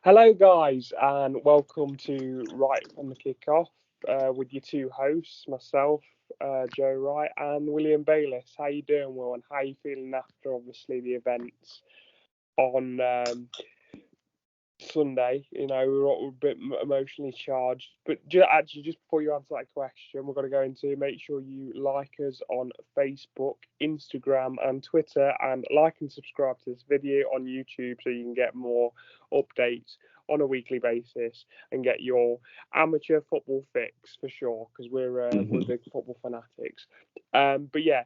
Hello, guys, and welcome to Right on the Kickoff with your two hosts, myself, Joe Wright, and William Bayliss. How you doing, Will? And how you feeling after obviously the events on Sunday? We were all a bit emotionally charged. But actually, just before you answer that question, we're going to go into make sure you like us on Facebook, Instagram, and Twitter, and like and subscribe to this video on YouTube so you can get more updates on a weekly basis and get your amateur football fix for sure because we're Mhm. big football fanatics. But yeah,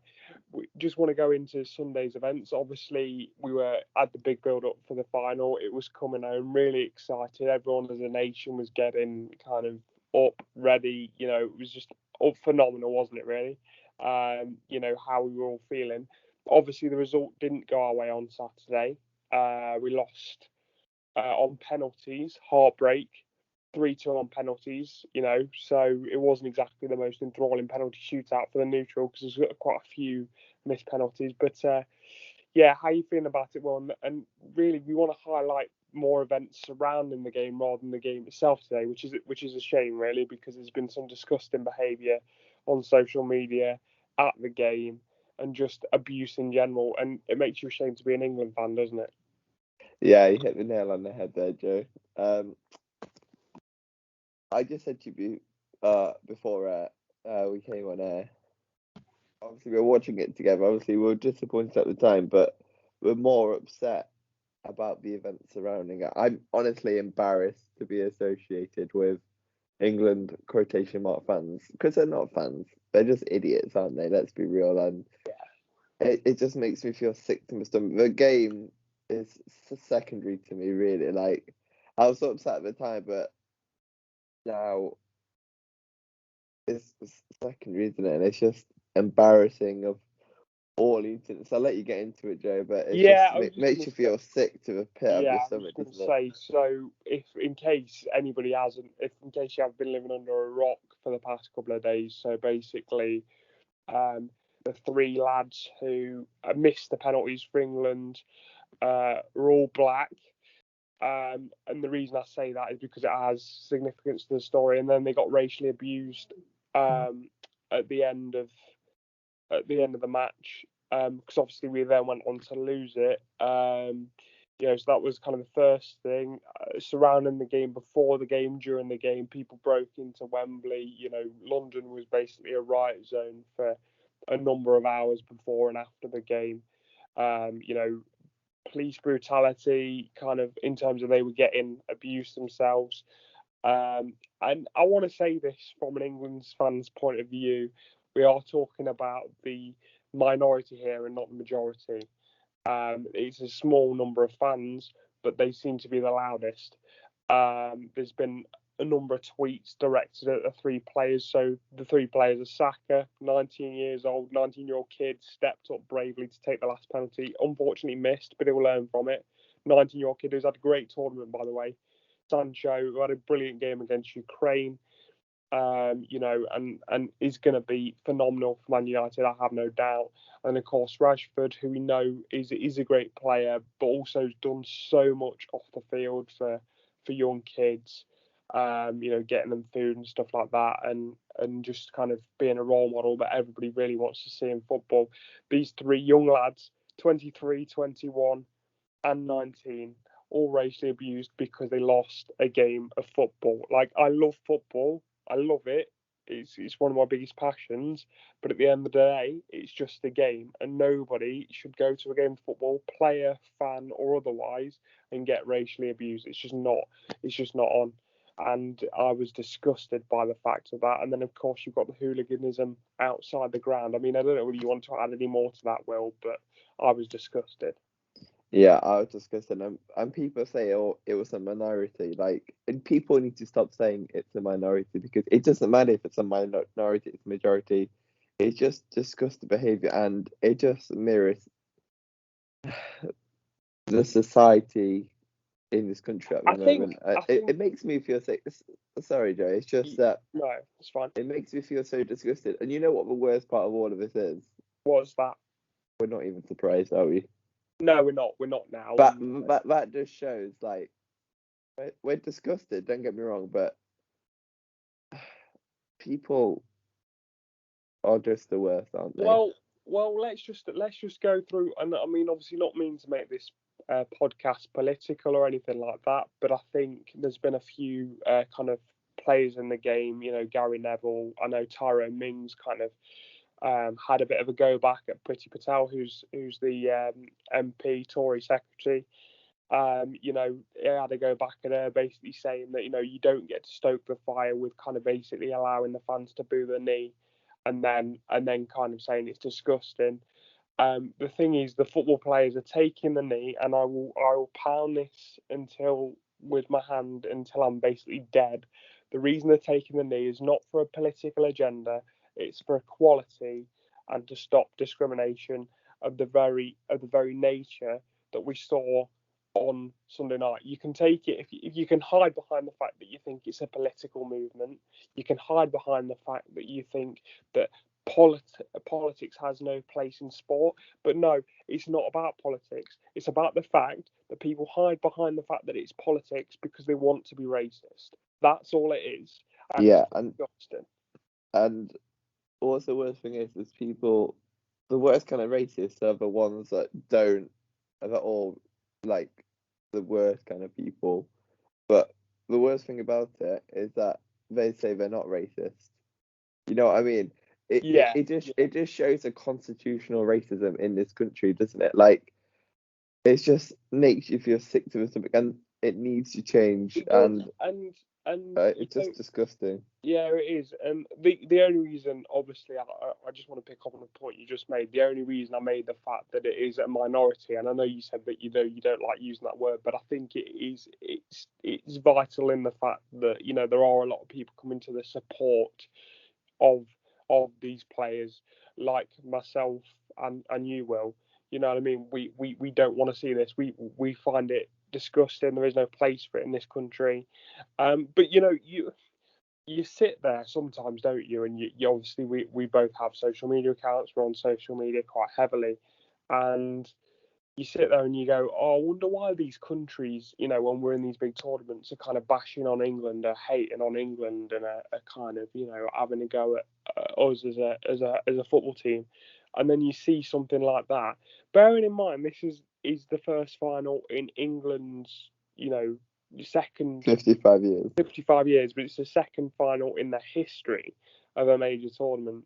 we just want to go into Sunday's events. Obviously, we were at the big build up for the final. It was coming home, really excited. Everyone as a nation was getting kind of up, ready. It was just up phenomenal, wasn't it? Really, how we were all feeling. Obviously, the result didn't go our way on Saturday. We lost on penalties, heartbreak. 3-2 on penalties, so it wasn't exactly the most enthralling penalty shootout for the neutral because there's quite a few missed penalties. But yeah, how you feeling about it, Will? And really, we want to highlight more events surrounding the game rather than the game itself today, which is a shame, really, because there's been some disgusting behaviour on social media at the game and just abuse in general, and it makes you ashamed to be an England fan, doesn't it? Yeah, you hit the nail on the head there, Joe. I just said to you before we came on air. Obviously, we were watching it together. Obviously, we were disappointed at the time, but we're more upset about the events surrounding it. I'm honestly embarrassed to be associated with England quotation mark fans because they're not fans. They're just idiots, aren't they? Let's be real. And it just makes me feel sick to my stomach. The game is secondary to me, really. Like, I was so upset at the time, but now it's secondary, isn't it? And it's just embarrassing of all incidents. I'll let you get into it, Joe, but it's Yeah, just I was just makes gonna you say. feel sick to the pit of Yeah, your I was stomach, just going to doesn't it? say, so if in case anybody hasn't, if in case you have been living under a rock for the past couple of days, so basically, um, the three lads who missed the penalties for England were all black. And the reason I say that is because it has significance to the story. And then they got racially abused um, at the end of the match because obviously we then went on to lose it. So that was kind of the first thing surrounding the game, before the game, during the game. People broke into Wembley. London was basically a riot zone for a number of hours before and after the game. Um, you know, Police brutality, kind of in terms of they were getting abused themselves. And I want to say this from an England's fans' point of view. We are talking about the minority here and not the majority. It's a small number of fans, but they seem to be the loudest. There's been a number of tweets directed at the three players. So the three players are Saka, 19 years old, 19-year-old kid, stepped up bravely to take the last penalty. Unfortunately missed, but he'll learn from it. 19-year-old kid who's had a great tournament, by the way. Sancho, who had a brilliant game against Ukraine, and is going to be phenomenal for Man United, I have no doubt. And of course, Rashford, who we know is a great player, but also has done so much off the field for young kids. Getting them food and stuff like that, and just kind of being a role model that everybody really wants to see in football. These three young lads, 23, 21, and 19, all racially abused because they lost a game of football. Like, I love football, I love it. It's one of my biggest passions. But at the end of the day, it's just a game, and nobody should go to a game of football, player, fan, or otherwise, and get racially abused. It's just not. It's just not on. And I was disgusted by the fact of that. And then, of course, you've got the hooliganism outside the ground. I mean, I don't know whether you want to add any more to that, Will, but I was disgusted. Yeah, I was just gonna say, and people say, "Oh, it was a minority." Like, and people need to stop saying it's a minority because it doesn't matter if it's a minority, it's a majority. It's just disgusting behavior, and it just mirrors the society in this country at the I think moment. I It think makes me feel sick. Sorry, Joe. It's just that no, it's fine. it makes me feel so disgusted. And you know what the worst part of all of this is? Was that? We're not even surprised, are we? No, we're not. We're not now. But And that just shows like we're disgusted. Don't get me wrong, but people are just the worst, aren't they? Well, let's just go through, and I mean, obviously, not mean to make this podcast political or anything like that, but I think there's been a few kind of players in the game. You know, Gary Neville. I know Tyrone Mings kind of had a bit of a go back at Priti Patel, who's the MP Tory secretary. You know, he had to go back at her, basically saying that, you know, you don't get to stoke the fire with kind of basically allowing the fans to boo the knee, and then kind of saying it's disgusting. The thing is, the football players are taking the knee, and I will pound this until with my hand until I'm basically dead. The reason they're taking the knee is not for a political agenda; it's for equality and to stop discrimination of the very nature that we saw on Sunday night. You can take it if you can hide behind the fact that you think it's a political movement. You can hide behind the fact that you think that politics has no place in sport. But no, it's not about politics. It's about the fact that people hide behind the fact that it's politics because they want to be racist. That's all it is. And Yeah, it's disgusting. and what's the worst thing is people, the worst kind of racists are the ones that don't, are all like the worst kind of people. But the worst thing about it is that they say they're not racist. You know what I mean? It just shows a constitutional racism in this country, doesn't it? Like, it just makes you feel sick to the stomach, and it needs to change. It does, and it's just disgusting. yeah, it is. And the only reason, obviously, I just want to pick up on the point you just made. The only reason I made the fact that it is a minority, and I know you said that you don't like using that word, but I think it's vital in the fact that, you know, there are a lot of people coming to the support of these players, like myself and you, Will. You know what I mean? We don't want to see this. We find it disgusting. There is no place for it in this country. But you know, you sit there sometimes, don't you? And you obviously we both have social media accounts. We're on social media quite heavily, and you sit there and you go, oh, I wonder why these countries, you know, when we're in these big tournaments, are kind of bashing on England, are hating on England, and are kind of, you know, having a go at us as a football team. And then you see something like that. Bearing in mind, this is the first final in England's, you know, second 55 years. 55 years, but it's the second final in the history of a major tournament.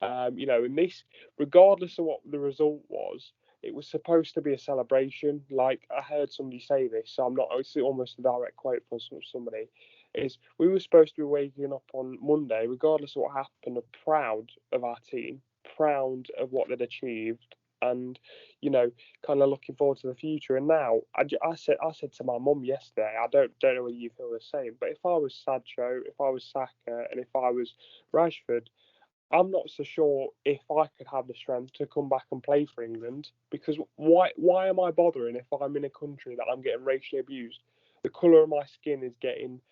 You know, and this, regardless of what the result was, it was supposed to be a celebration. Like, I heard somebody say this, so I'm not, it's almost a direct quote from somebody, is we were supposed to be waking up on Monday, regardless of what happened, proud of our team, proud of what they'd achieved, and, you know, kind of looking forward to the future. And now, I said to my mum yesterday, I don't know whether you feel the same, but if I was Sancho, if I was Saka, and if I was Rashford, I'm not so sure if I could have the strength to come back and play for England, because why am I bothering if I'm in a country that I'm getting racially abused? The colour of my skin is getting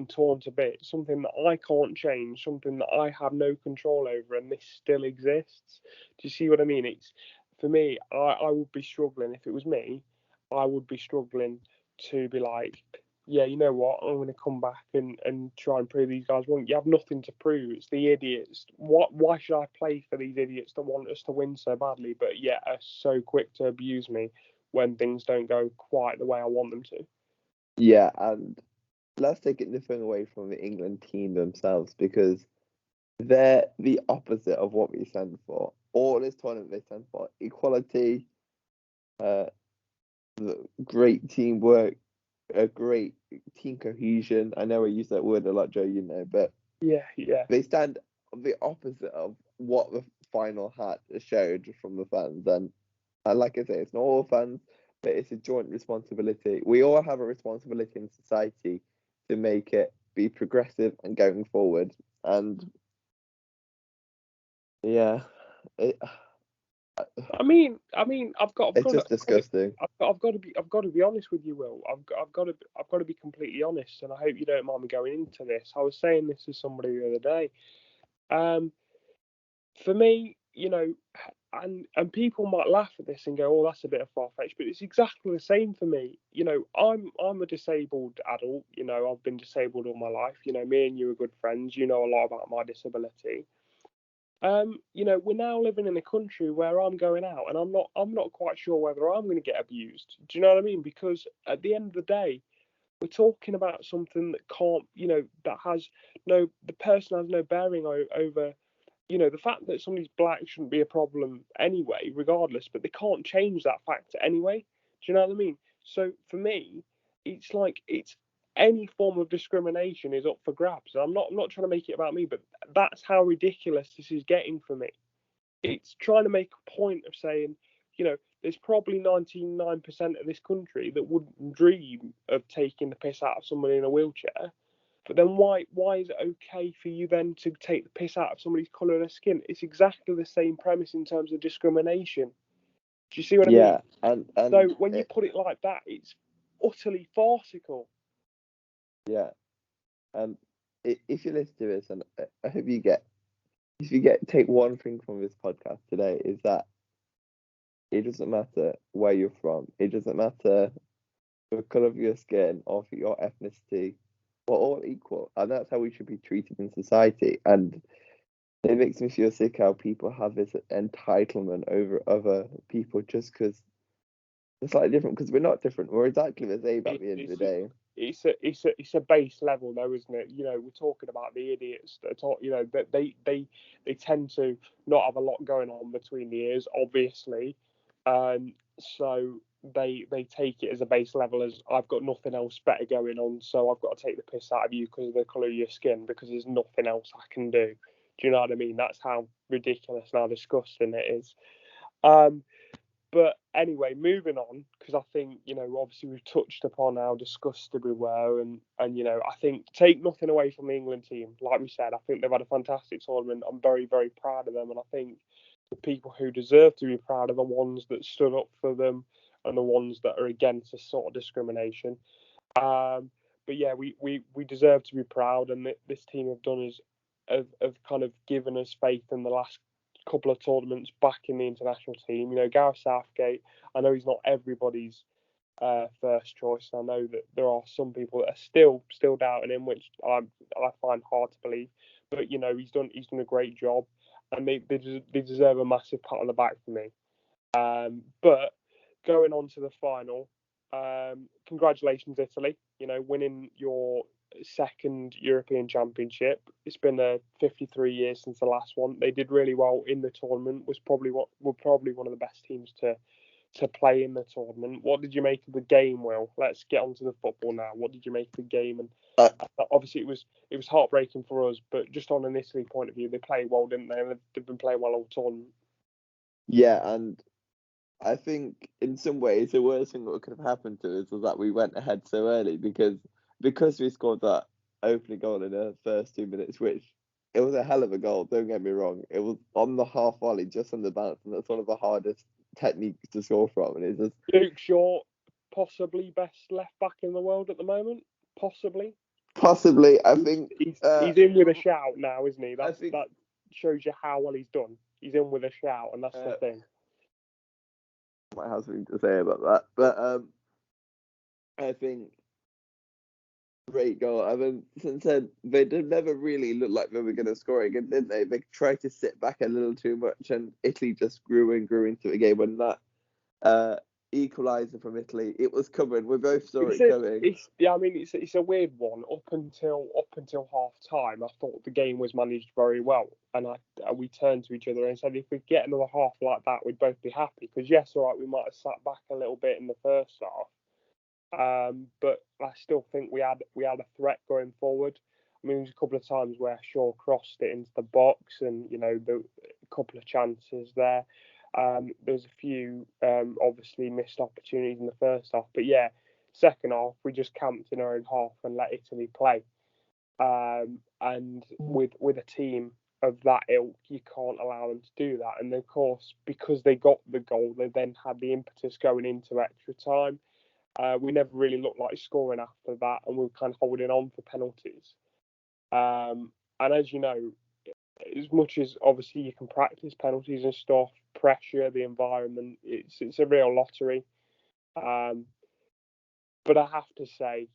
torn to bits, something that I can't change, something that I have no control over, and this still exists. Do you see what I mean? It's, for me, I would be struggling if it was me. I would be struggling to be like, yeah, you know what, I'm going to come back and try and prove these guys wrong. You have nothing to prove. It's the idiots. Why should I play for these idiots that want us to win so badly, but yet are so quick to abuse me when things don't go quite the way I want them to? Yeah, and let's take it nothing away from the England team themselves, because they're the opposite of what we stand for. All this tournament they stand for: equality, uh, great teamwork, a great team cohesion. I know I use that word a lot, Joe, you know, but Yeah. they stand the opposite of what the final hat showed from the fans. And like I say, it's not all fans, but it's a joint responsibility. We all have a responsibility in society to make it be progressive and going forward. And yeah, I mean, it's just disgusting. I've got to be honest with you, Will. I've got to be completely honest, and I hope you don't mind me going into this. I was saying this to somebody the other day. For me, you know, and people might laugh at this and go, "Oh, that's a bit of far-fetched," but it's exactly the same for me. I'm a disabled adult. I've been disabled all my life. Me and you are good friends. You know a lot about my disability. We're now living in a country where I'm going out and I'm not quite sure whether I'm going to get abused. Do you know what I mean? Because at the end of the day, we're talking about something that can't, that has the person has no bearing over, the fact that somebody's black shouldn't be a problem anyway, regardless, but they can't change that fact anyway. Do you know what I mean? So for me, it's like it's any form of discrimination is up for grabs. And I'm not trying to make it about me, but that's how ridiculous this is getting for me. It's trying to make a point of saying, there's probably 99% of this country that wouldn't dream of taking the piss out of somebody in a wheelchair. But then why is it okay for you then to take the piss out of somebody's colour of their skin? It's exactly the same premise in terms of discrimination. Do you see what I mean? and So when you put it like that, it's utterly farcical. Yeah, and if you listen to this, and I hope take one thing from this podcast today, is that it doesn't matter where you're from, it doesn't matter the colour of your skin or for your ethnicity, we're all equal, and that's how we should be treated in society. And it makes me feel sick how people have this entitlement over other people just because they're slightly different, because we're not different, we're exactly the same at the end of the day. It's a base level though, isn't it? We're talking about the idiots that talk. That they tend to not have a lot going on between the ears, obviously, so they take it as a base level, as I've got nothing else better going on, so I've got to take the piss out of you because of the colour of your skin, because there's nothing else I can do. Do you know what I mean? That's how ridiculous and how disgusting it is. But anyway, moving on, because I think, obviously we've touched upon how disgusted we were, and I think take nothing away from the England team. Like we said, I think they've had a fantastic tournament. I'm very, very proud of them, and I think the people who deserve to be proud are the ones that stood up for them and the ones that are against this sort of discrimination. But yeah, we deserve to be proud, and this team have done us have kind of given us faith in the last couple of tournaments back in the international team. Gareth Southgate, I know he's not everybody's first choice. I know that there are some people that are still doubting him, which I find hard to believe. But he's done a great job, and they deserve a massive pat on the back for me. But going on to the final, congratulations, Italy. Winning your second European Championship. It's been 53 years since the last one. They did really well in the tournament. Were probably one of the best teams to play in the tournament. What did you make of the game, Will? Let's get on to the football now. What did you make of the game? And obviously it was heartbreaking for us, but just on an Italy point of view, they played well, didn't they? They've been playing well all tournament. Yeah, and I think in some ways the worst thing that could have happened to us was that we went ahead so early, because we scored that opening goal in the first 2 minutes, which it was a hell of a goal, don't get me wrong. It was on the half volley, just on the bounce, and that's one of the hardest techniques to score from. And it's just Luke Shaw, possibly best left back in the world at the moment. Possibly. I think he's in with a shout now, isn't he? That shows you how well he's done. He's in with a shout, and that's the thing. I might have something to say about that, but I think great goal. I mean, since then they never really looked like they were going to score again, did they? They tried to sit back a little too much, and Italy just grew into a game. When that equaliser from Italy, it was coming. We both saw it coming. It's a weird one. Up until half time, I thought the game was managed very well, and we turned to each other and said, if we get another half like that, we'd both be happy. Because yes, all right, we might have sat back a little bit in the first half. But I still think we had a threat going forward. I mean, there's a couple of times where Shaw crossed it into the box, and a couple of chances there. There's a few obviously missed opportunities in the first half, but yeah, second half we just camped in our own half and let Italy play. And with a team of that ilk, you can't allow them to do that. And of course, because they got the goal, they then had the impetus going into extra time. We never really looked like scoring after that, and we were kind of holding on for penalties. And as you know, as much as obviously you can practice penalties and stuff, pressure, the environment. It's a real lottery. But I have to say,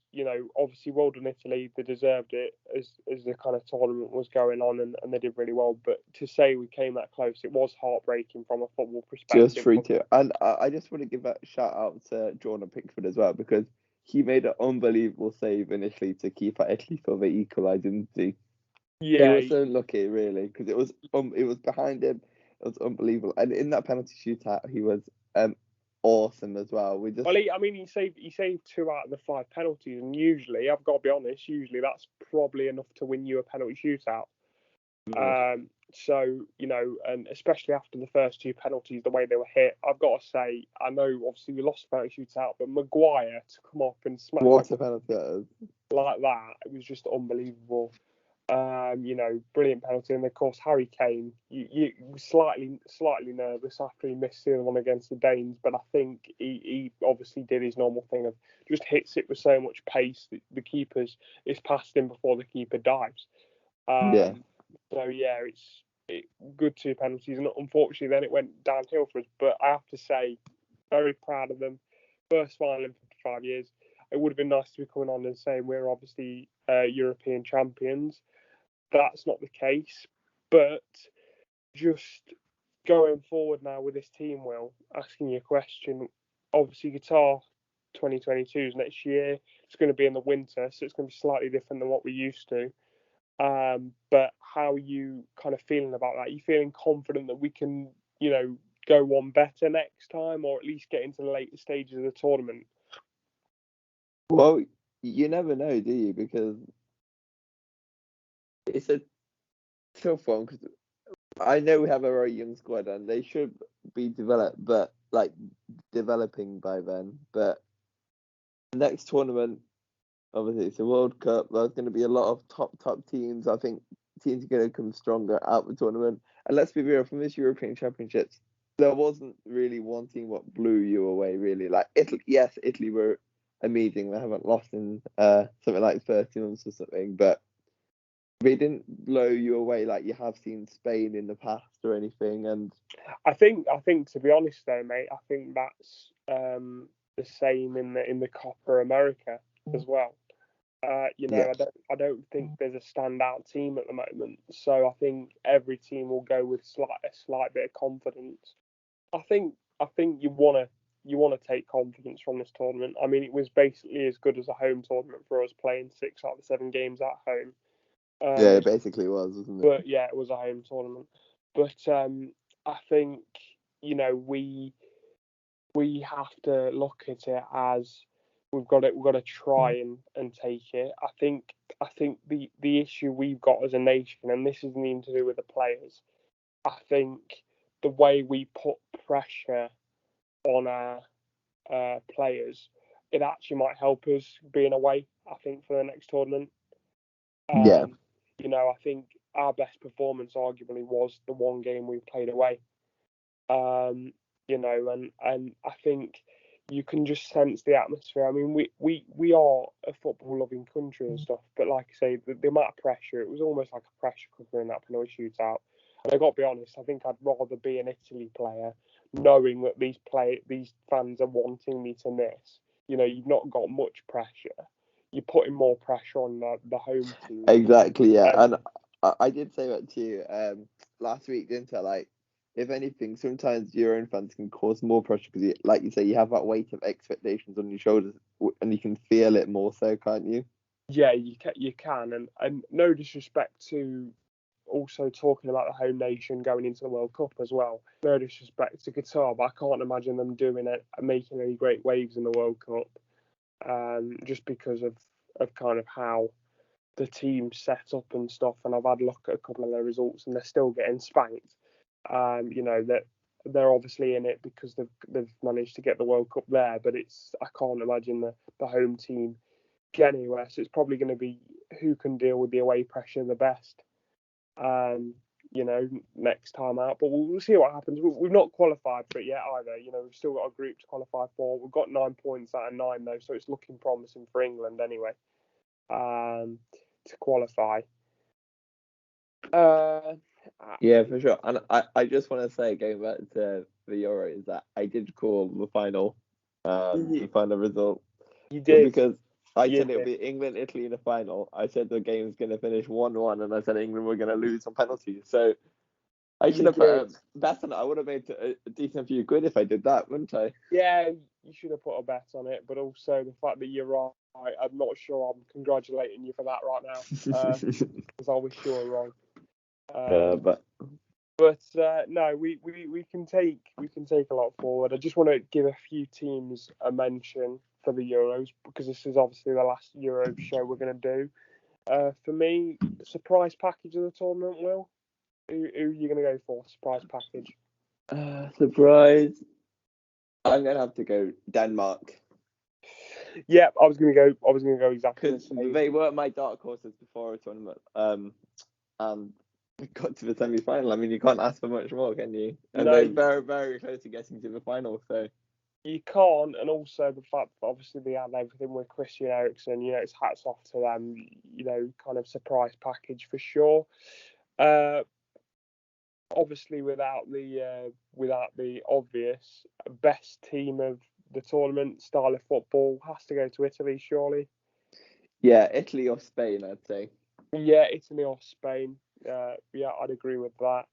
obviously, well done Italy. They deserved it as the kind of tournament was going on, and they did really well. But to say we came that close, it was heartbreaking from a football perspective. Just 3-2. And I just want to give a shout out to Jordan Pickford as well, because he made an unbelievable save initially to keep Italy for the equaliser, didn't he? Yeah, he was so lucky, really, because it was behind him. It was unbelievable, and in that penalty shootout, he was awesome as well. He saved 2 out of the 5 penalties, and usually, I've got to be honest, that's probably enough to win you a penalty shootout. So, and especially after the first 2 penalties, the way they were hit, I've got to say, I know obviously we lost the penalty shootout, but Maguire to come up and smack what a penalty that is. Like that, it was just unbelievable. Brilliant penalty, and of course Harry Kane. You slightly nervous after he missed the other one against the Danes, but I think he obviously did his normal thing of just hits it with so much pace that the keeper's is past him before the keeper dives. Yeah. So yeah, it's good 2 penalties, and unfortunately then it went downhill for us. But I have to say, very proud of them. First final in 55 years. It would have been nice to be coming on and saying we're obviously European champions. That's not the case, but just going forward now with this team, Will, asking you a question. Obviously, Qatar 2022 is next year. It's going to be in the winter, so it's going to be slightly different than what we used to. But how are you kind of feeling about that? Are you feeling confident that we can, go one better next time, or at least get into the later stages of the tournament? Well, you never know, do you? Because it's a tough one. Because I know we have a very young squad, and they should be developing by then. But next tournament, obviously, it's a World Cup. There's going to be a lot of top teams. I think teams are going to come stronger out of the tournament. And let's be real, from this European Championships, there wasn't really one team what blew you away, really. Like Italy, yes, Italy were amazing. They haven't lost in something like 30 months or something, but they didn't blow you away like you have seen Spain in the past or anything. And I think to be honest though, mate, I think that's the same in the Copa America as well. I don't think there's a standout team at the moment, so I think every team will go with a slight bit of confidence. I think you wanna take confidence from this tournament. I mean, it was basically as good as a home tournament for us, playing 6 out of 7 games at home. Yeah, it basically was, wasn't it? But yeah, it was a home tournament. But I think we have to look at it as we've got to try and take it. I think the issue we've got as a nation, and this isn't even to do with the players, I think the way we put pressure on our players, it actually might help us being away, I think, for the next tournament. Yeah. I think our best performance arguably was the one game we played away. And I think you can just sense the atmosphere. I mean, we are a football-loving country and stuff, but like I say, the amount of pressure, it was almost like a pressure cooker in that penalty shootout. And I got to be honest, I think I'd rather be an Italy player, knowing that these fans are wanting me to miss. You've not got much pressure. You're putting more pressure on the home team. Exactly, yeah. And I did say that to you last week, didn't I? Like, if anything, sometimes your own fans can cause more pressure because, like you say, you have that weight of expectations on your shoulders, and you can feel it more so, can't you? Yeah, you can, and no disrespect to also talking about the home nation going into the World Cup as well. No disrespect to Qatar, but I can't imagine them doing it and making any great waves in the World Cup, just because of kind of how the team set up and stuff. And I've had a look at a couple of their results, and they're still getting spanked. That they're obviously in it because they've managed to get the World Cup there, but I can't imagine the home team get anywhere. So it's probably going to be who can deal with the away pressure the best. Next time out, but we'll see what happens. We've not qualified for it yet either. We've still got a group to qualify for. We've got 9 points out of 9 though, so it's looking promising for England anyway. To qualify. Yeah, for sure. And I just want to say, going back to the Euros, that I did call the final result, You did. because I You said it'll did. be England Italy in the final. I said the game's going to finish 1-1, and I said England were going to lose on penalties. So I should You have put a did. bet on it. I would have made a decent few quid if I did that, wouldn't I? Yeah, you should have put a bet on it, but also the fact that you're right, I'm not sure I'm congratulating you for that right now, because I wish you were wrong. But But no, we can take a lot forward. I just want to give a few teams a mention for the Euros, because this is obviously the last Euro show we're going to do. For me, surprise package of the tournament, Will. Who are you going to go for? Surprise package. surprise, I'm going to have to go Denmark, Yeah, I was going to go exactly the because same. they were my dark horses before a tournament. And we got to the semi-final. I mean, you can't ask for much more, can you? And No, they're very, very close to getting to the final. So you can't, and also the fact that obviously they had everything with Christian Eriksen. It's hats off to them. Kind of surprise package for sure. Obviously, without the obvious best team of the tournament style of football, has to go to Italy, surely. yeah, Italy or Spain, I'd say. Yeah, Italy or Spain. Yeah, I'd agree with that.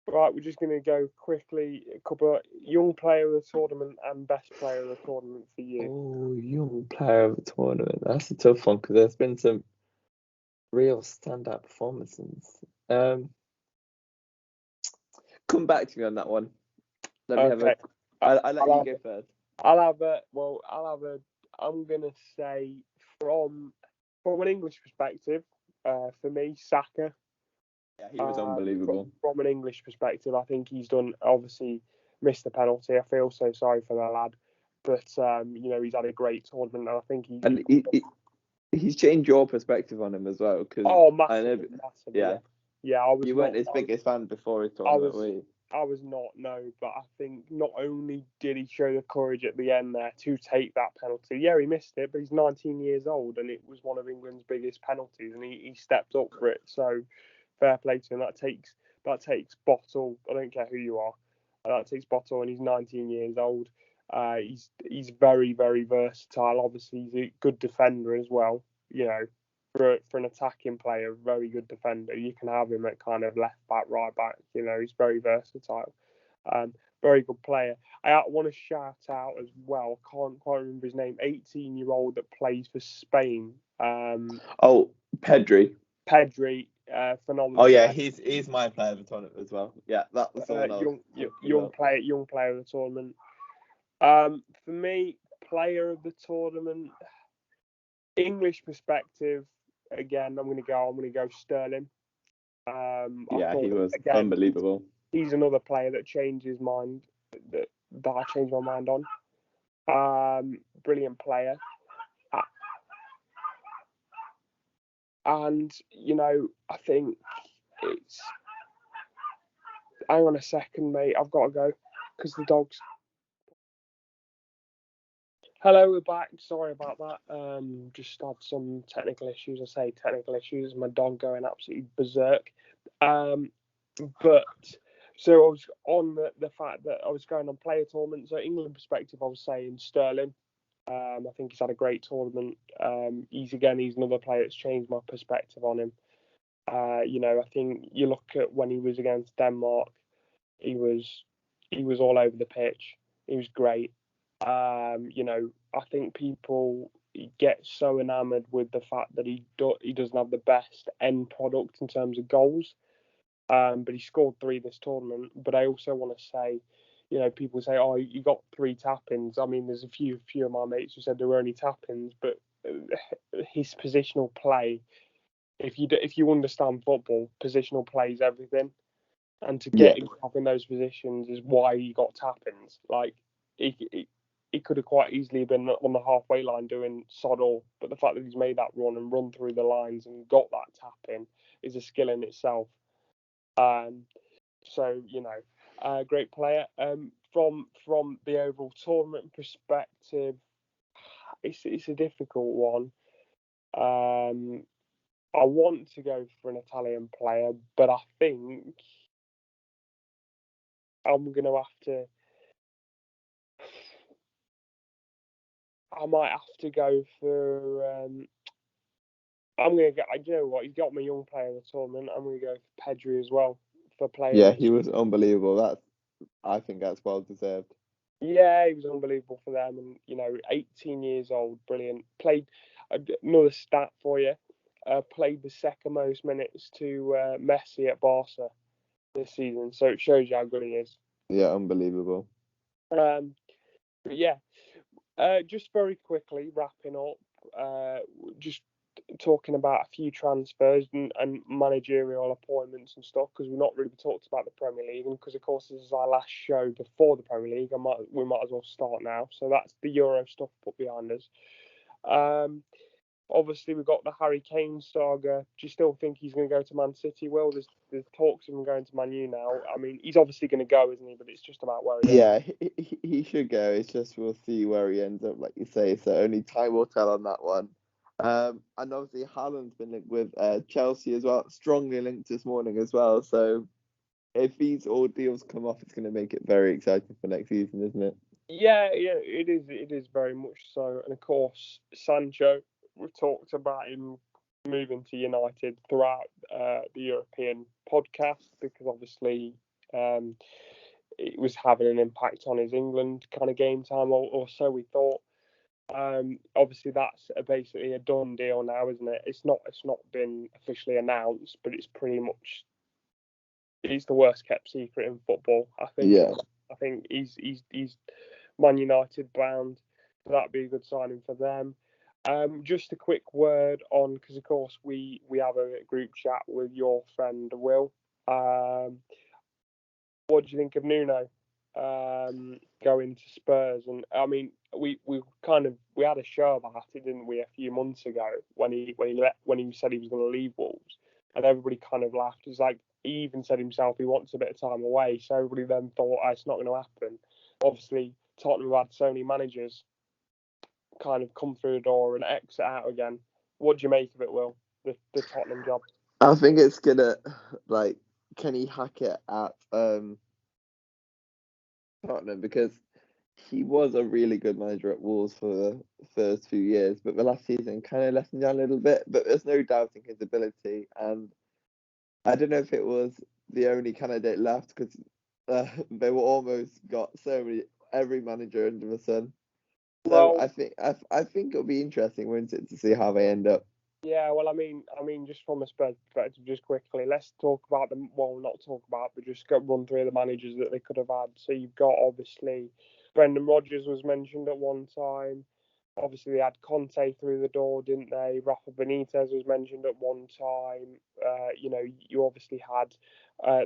Right, we're just going to go quickly. A couple of young player of the tournament and best player of the tournament for you. Oh, young player of the tournament. That's a tough one, because there's been some real standout performances. Come back to me on that one. Let me have Okay, I'll let you I'll go first. I'm going to say from an English perspective, for me, Saka. Yeah, he was unbelievable. From an English perspective, I think he's obviously missed the penalty. I feel so sorry for the lad, but he's had a great tournament, and I think And he's changed your perspective on him as well, because I know, massively, yeah, yeah. I was you not. weren't his biggest fan before his I tournament, was were you? I was not, no, but I think not only did he show the courage at the end there to take that penalty, yeah, he missed it, but he's 19 years old, and it was one of England's biggest penalties, and he stepped up for it. So fair play to him. That takes bottle. I don't care who you are. That takes bottle, and he's 19 years old. He's very, very versatile. Obviously, he's a good defender as well. For an attacking player, very good defender. You can have him at kind of left back, right back. He's very versatile. Very good player. I want to shout out as well. I can't quite remember his name. 18-year-old that plays for Spain. Oh, Pedri. Pedri, Oh phenomenal yeah, player. he's my player of the tournament as well. Yeah, that was the one I was talking about. Young player of the tournament. For me, player of the tournament, English perspective. Again, I'm going to go Sterling. I Yeah, he thought, was again, unbelievable. he's another player that changed his mind, that I changed my mind on. Brilliant player. And, I think it's... Hang on a second, mate. I've got to go because the dog's... Hello, we're back. Sorry about that. Just had some technical issues. I say technical issues. My dog going absolutely berserk. But so I was on the fact that I was going on player tournament. So England perspective, I was saying Sterling. I think he's had a great tournament. He's another player that's changed my perspective on him. I think you look at when he was against Denmark, he was all over the pitch. He was great. I think people get so enamored with the fact that he doesn't have the best end product in terms of goals. But he scored 3 this tournament. But I also want to say, people say, "Oh, you got 3 tap-ins." I mean, there's a few of my mates who said there were only tap-ins, but his positional play. If you understand football, positional play is everything, and to get himself in those positions is why he got tap-ins. Like he could have quite easily been on the halfway line doing sod all, but the fact that he's made that run and run through the lines and got that tap-in is a skill in itself. So great player. From the overall tournament perspective, it's a difficult one. I want to go for an Italian player, but I think I'm going to have to. I might have to go for. I'm going to get. You know what? He's got my young player of the tournament. I'm going to go for Pedri as well for player Yeah, of the. he was unbelievable. I think that's well deserved. Yeah, he was unbelievable for them, and 18 years old, brilliant. Played another stat for you. Played the second most minutes to Messi at Barca this season, so it shows you how good he is. Yeah, unbelievable. But yeah, just very quickly wrapping up, just talking about a few transfers and managerial appointments and stuff, because we've not really talked about the Premier League, and because of course this is our last show before the Premier League, we might as well start now. So that's the Euro stuff put behind us. Obviously, we've got the Harry Kane saga. Do you still think he's going to go to Man City? Well, there's talks of him going to Man U now. I mean, he's obviously going to go, isn't he? But it's just about where he ends. Yeah, he should go. It's just we'll see where he ends up, like you say. So only time will tell on that one. And obviously Haaland's been linked with Chelsea as well, strongly linked this morning as well. So if these all deals come off, it's going to make it very exciting for next season, isn't it? Yeah, it is. It is very much so. And of course, Sancho. We've talked about him moving to United throughout the European podcast because obviously it was having an impact on his England kind of game time, or so we thought. Obviously, that's basically a done deal now, isn't it? It's not been officially announced, but it's pretty much it's the worst kept secret in football. I think. Yeah. I think he's Man United bound. So that'd be a good signing for them. Just a quick word on because of course we have a group chat with your friend Will. What do you think of Nuno going to Spurs? And I mean, we had a show about it, didn't we, a few months ago when he said he was going to leave Wolves, and everybody kind of laughed. It's like he even said himself he wants a bit of time away, so everybody then thought, oh, it's not going to happen. Obviously, Tottenham have had so many managers kind of come through the door and exit out again. What do you make of it, Will? The Tottenham job? I think it's gonna can he hack it at Tottenham, because he was a really good manager at Wolves for the first few years, but the last season kind of let him down a little bit. But there's no doubting his ability, and I don't know if it was the only candidate left because they were almost got every manager under the sun. So Well, I think it'll be interesting, won't it, to see how they end up. yeah, well, I mean, just from a Spurs perspective, just quickly, let's talk about them. Well, not talk about, but just run through the managers that they could have had. So you've got obviously Brendan Rodgers was mentioned at one time. Obviously, they had Conte through the door, didn't they? Rafa Benitez was mentioned at one time. You obviously had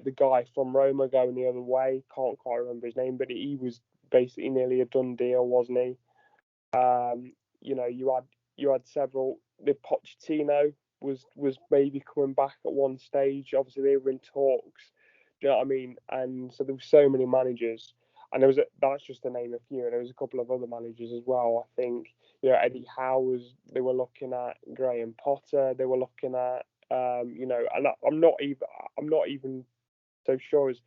the guy from Roma going the other way. Can't quite remember his name, but he was basically nearly a done deal, wasn't he? You had several. The Pochettino was maybe coming back at one stage. Obviously, they were in talks. Do you know what I mean? And so there were so many managers, and that's just to name a few. And there was a couple of other managers as well. I think Eddie Howe was. They were looking at Graham Potter. They were looking at and I'm not even so sure as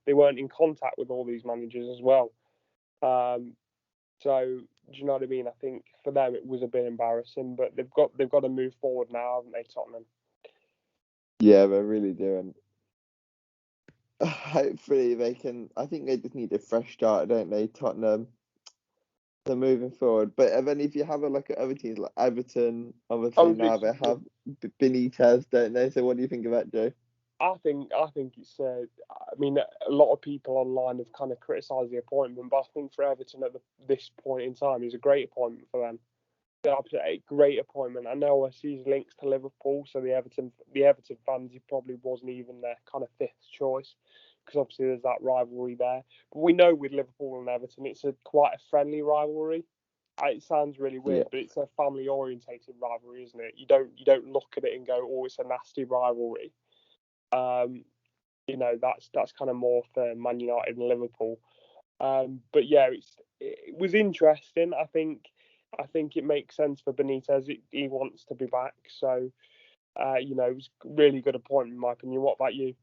they weren't in contact with all these managers as well. Um, so do you know what I mean? I think for them it was a bit embarrassing, but they've got to move forward now, haven't they, Tottenham? Yeah, they really do, and hopefully they can. I think they just need a fresh start, don't they, Tottenham? So moving forward, but then if you have a look at other teams like Everton, obviously now they have Benitez, don't they? So what do you think of that, Joe? I think it's. I mean, a lot of people online have kind of criticised the appointment, but I think for Everton at this point in time, is a great appointment for them. A great appointment. I know I see his links to Liverpool, so the Everton fans, he probably wasn't even their kind of fifth choice because obviously there's that rivalry there. But we know with Liverpool and Everton, it's quite a friendly rivalry. It sounds really Yeah. weird, but it's a family orientated rivalry, isn't it? You don't look at it and go, oh, it's a nasty rivalry. That's kind of more for Man United and Liverpool. But yeah, it was interesting. I think it makes sense for Benitez. He wants to be back, so It was a really good appointment in my opinion. What about you?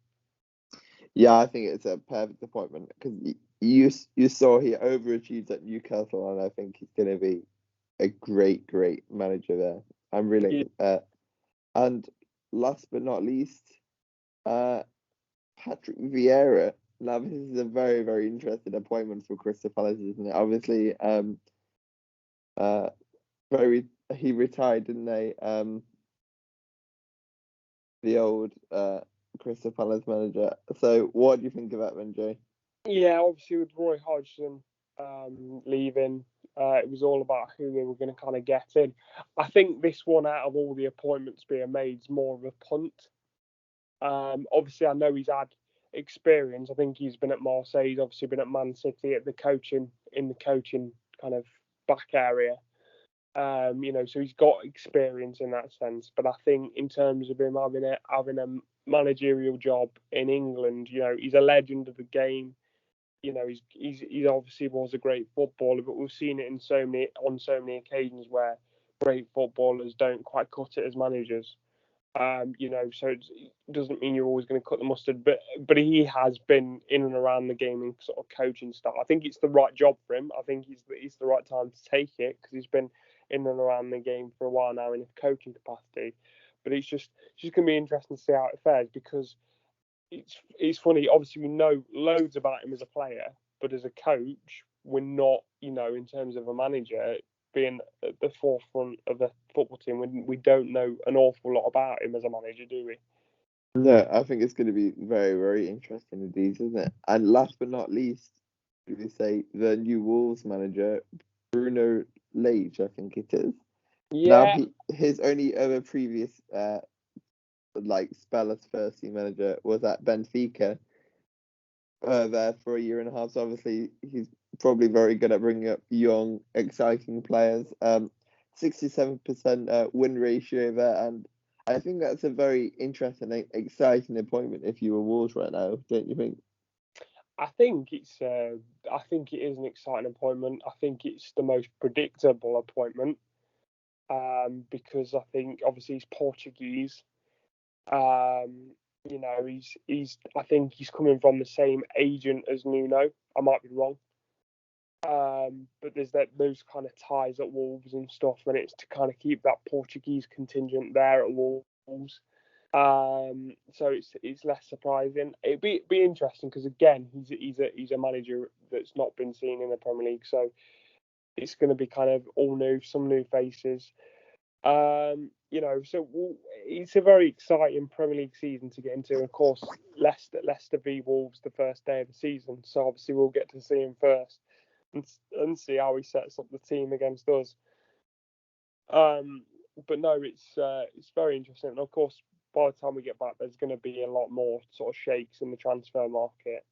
Yeah, I think it's a perfect appointment because you saw he overachieved at Newcastle, and I think he's going to be a great manager there. I'm Yeah, really and last but not least, Patrick Vieira. Now this is a very interesting appointment for Crystal Palace, isn't it? Obviously, uh, very he retired, didn't they? The old Crystal Palace manager. So, what do you think of that, then, Jay? yeah. Obviously, with Roy Hodgson leaving, it was all about who they were going to kind of get in. I think this one, out of all the appointments being made, is more of a punt. Obviously, I know he's had experience. I think he's been at Marseille. He's obviously been at Man City at the coaching kind of back area. So he's got experience in that sense. But I think in terms of him having a managerial job in England, he's a legend of the game. He obviously was a great footballer, but we've seen it on so many occasions where great footballers don't quite cut it as managers. So it doesn't mean you're always going to cut the mustard, but he has been in and around the game and sort of coaching stuff. I think it's the right job for him. I think it's the right time to take it because he's been in and around the game for a while now in a coaching capacity. But it's just going to be interesting to see how it fares because it's funny. Obviously, we know loads about him as a player, but as a coach, we're not. In terms of a manager, being at the forefront of the football team, we don't know an awful lot about him as a manager, do we? No, I think it's going to be very interesting indeed, isn't it? And last but not least, we say the new Wolves manager, Bruno Lage, I think it is. Now, Yeah, his only other previous spell as first team manager was at Benfica, there for a year and a half. So obviously he's probably very good at bringing up young, exciting players. 67% win ratio there, and I think that's a very interesting, exciting appointment if you were Wolves right now, don't you think? I think I think it is an exciting appointment. I think it's the most predictable appointment because I think obviously he's Portuguese. He's I think he's coming from the same agent as Nuno. I might be wrong. But there's those kind of ties at Wolves and stuff, and it's to kind of keep that Portuguese contingent there at Wolves. So it's less surprising. It'd be interesting because again, he's a manager that's not been seen in the Premier League, so it's going to be kind of all new, some new faces. It's a very exciting Premier League season to get into. Of course, Leicester v Wolves the first day of the season, so obviously we'll get to see him first and see how he sets up the team against us. But no, it's very interesting. And of course, by the time we get back, there's going to be a lot more sort of shakes in the transfer market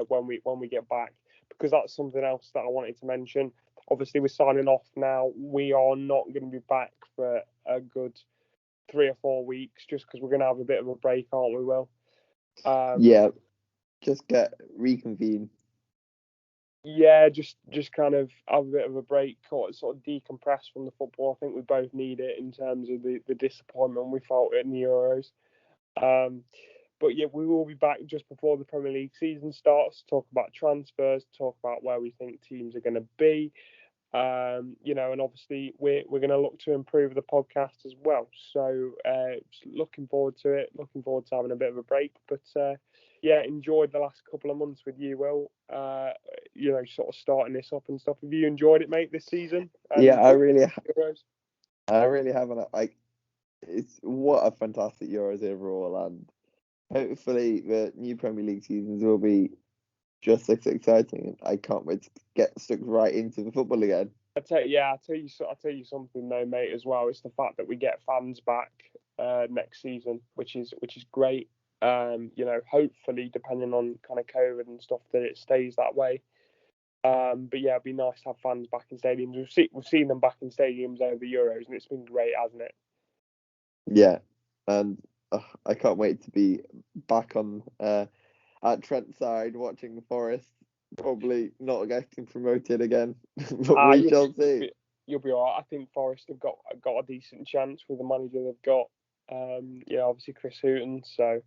when we get back, because that's something else that I wanted to mention. Obviously, we're signing off now. We are not going to be back for a good 3 or 4 weeks, just because we're going to have a bit of a break, aren't we, Will? Yeah, just get reconvene. Yeah, just kind of have a bit of a break, sort of decompress from the football. I think we both need it in terms of the disappointment we felt in the Euros. But yeah, we will be back just before the Premier League season starts to talk about transfers, talk about where we think teams are going to be. And obviously we're going to look to improve the podcast as well. So looking forward to it. Looking forward to having a bit of a break. But enjoyed the last couple of months with you, Will. Sort of starting this up and stuff. Have you enjoyed it, mate, this season? Yeah, I really have. It's what a fantastic Euros overall, and hopefully the new Premier League seasons will be just as exciting. I can't wait to get stuck right into the football again. I'll tell you something though, mate. As well, it's the fact that we get fans back next season, which is great. Hopefully, depending on kind of COVID and stuff, that it stays that way. But yeah, it'd be nice to have fans back in stadiums. We've seen them back in stadiums over the Euros, and it's been great, hasn't it? Yeah, and I can't wait to be back on at Trent side watching the Forest. Probably not getting promoted again, but we shall see. You'll be all right. I think Forest have got a decent chance with the manager they've got. Obviously Chris Hooton. So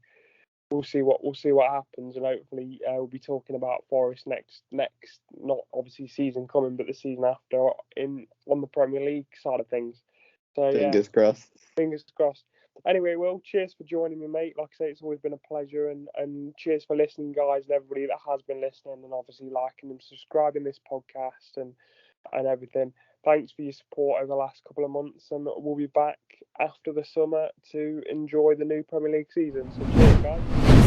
we'll see what happens, and hopefully we'll be talking about Forest next, not obviously season coming, but the season after on the Premier League side of things. So Fingers crossed. Fingers crossed. Anyway, Will, cheers for joining me, mate. Like I say, it's always been a pleasure, and cheers for listening, guys, and everybody that has been listening, and obviously liking and subscribing this podcast and everything. Thanks for your support over the last couple of months, and we'll be back after the summer to enjoy the new Premier League season. So cheers, guys.